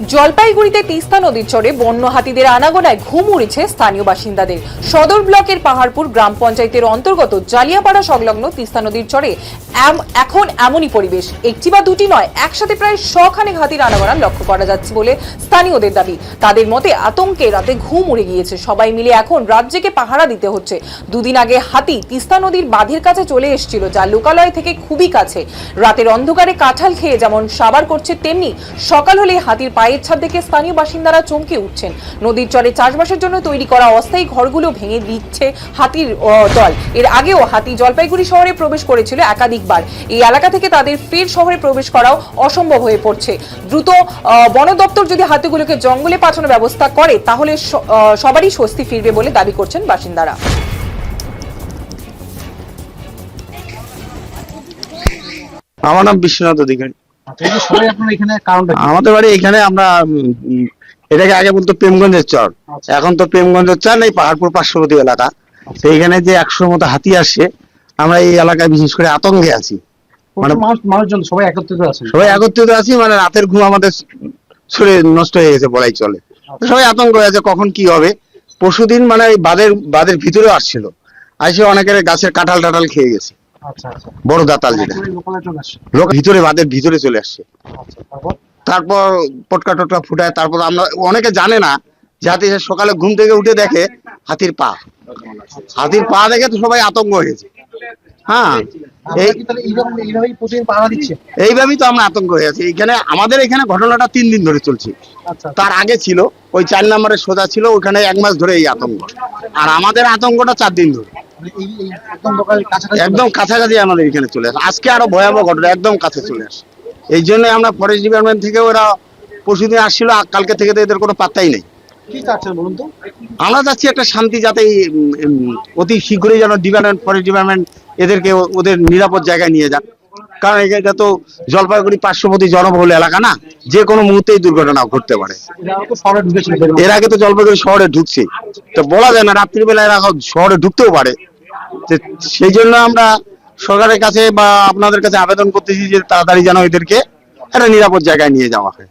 জলপাইগুড়িতে তিস্তা নদীর চরে বন্য হাতিদের আনাগোনায় ঘুম উড়েছে স্থানীয় বাসিন্দাদের। সদর ব্লকের পাহাড়পুর গ্রাম পঞ্চায়েতের অন্তর্গত জালিয়াপাড়া সংলগ্ন তিস্তা নদীর চরে এখন এমনই পরিবেশ। একটি বা দুটি নয়, একসাথে প্রায় 100 হাতির আনাগোনা লক্ষ্য করা যাচ্ছে বলে স্থানীয়দের দাবি। তাদের মতে আতঙ্কে রাতে ঘুম উড়ে গিয়েছে। সবাই মিলে এখন রাত জেগে পাহারা দিতে হচ্ছে। দুদিন আগে হাতি তিস্তা নদীর বাঁধের কাছে চলে এসেছিল, যা লোকালয় থেকে খুবই কাছে। রাতের অন্ধকারে কাঁঠাল খেয়ে যেমন সাবার করছে, তেমনি সকাল হলে হাতির পায়ের ছাদ দেখে স্থানীয় বাসিন্দারা চমকে উঠছেন। নদীর চরে চাষবাসের জন্য তৈরি করা অস্থায়ী ঘরগুলো ভেঙে দিচ্ছে হাতির দল। এর আগেও হাতি জলপাইগুড়ি শহরে প্রবেশ করেছিল একাধিকবার। এই এলাকা থেকে তাদের ফের শহরে প্রবেশ করাও অসম্ভব হয়ে পড়ছে। দ্রুত বন দপ্তর যদি হাতিগুলোকে জঙ্গলে পাঠানোর ব্যবস্থা করে তাহলে সবারই স্বস্তি ফিরবে বলে দাবি করছেন বাসিন্দারা। আমার নাম বিশ্বনাথ অধিকারী। আমাদের বাড়ি এখানে। আমরা এটাকে আগে বলতো প্রেমগঞ্জের চর, এখন তো প্রেমগঞ্জের চর নেই, পাহাড়পুর পার্শ্ববর্তী এলাকা। তো এখানে যে 100 মতো হাতি আসছে, আমরা এই এলাকায় বিশেষ করে আতঙ্কে আছি। মানে মানুষজন সবাই একত্রিত আছে, মানে রাতের ঘুম আমাদের শরীরে নষ্ট হয়ে গেছে বলাই চলে। সবাই আতঙ্ক হয়ে আছে কখন কি হবে। পরশুদিন মানে এই বাঁধের ভিতরে আসছিল, আসে অনেকের গাছের কাঁঠাল টাঠাল খেয়ে গেছে। বড় দাতাল যেটা লোক ভিতরে বাঁধের ভিতরে চলে আসছে। তারপর পটকা টটকা ফুটায়। তারপর আমরা অনেকে জানে না যে হাতি সকালে ঘুম থেকে উঠে দেখে হাতির পা দেখে তো সবাই আতঙ্ক হয়েছে। হ্যাঁ, এইভাবেই তো আমরা আতঙ্ক হয়ে আছি। এখানে আমাদের এখানে ঘটনাটা 3 দিন ধরে চলছে। তার আগে ছিল ওই 4 নম্বরের সোজা ছিল, ওখানে 1 মাস ধরে এই আতঙ্ক। আর আমাদের আতঙ্কটা 4 দিন ধরে একদম কাছাকাছি আমাদের এখানে চলে আসে। আজকে আরো ভয়াবহ ঘটনা, একদম কাছে চলে আসে। এই জন্য আমরা ফরেস্ট ডিপার্টমেন্ট থেকে, ওরা পরশুদিন আসছিল, কালকে থেকে তো এদের কোনো পাত্তাই নেই। আমরা চাচ্ছি একটা শান্তি, যাতে অতি শীঘ্রই যেন ফরেস্ট ডিপার্টমেন্ট এদেরকে ওদের নিরাপদ জায়গায় নিয়ে যাক। কারণ এটা তো জলপাইগুড়ি পার্শ্ববর্তী জনবহুল এলাকা না, যে কোনো মুহূর্তেই দুর্ঘটনা ঘটতে পারে। এর আগে তো জলপাইগুড়ি শহরে ঢুকছে, তো বলা যায় না, রাত্রিবেলা এরা শহরে ঢুকতেও পারে। সেই জন্য আমরা সরকারের কাছে বা আপনাদের কাছে আবেদন করতেছি যে তাড়াতাড়ি যেন এদেরকে একটা নিরাপদ জায়গায় নিয়ে যাওয়া হয়।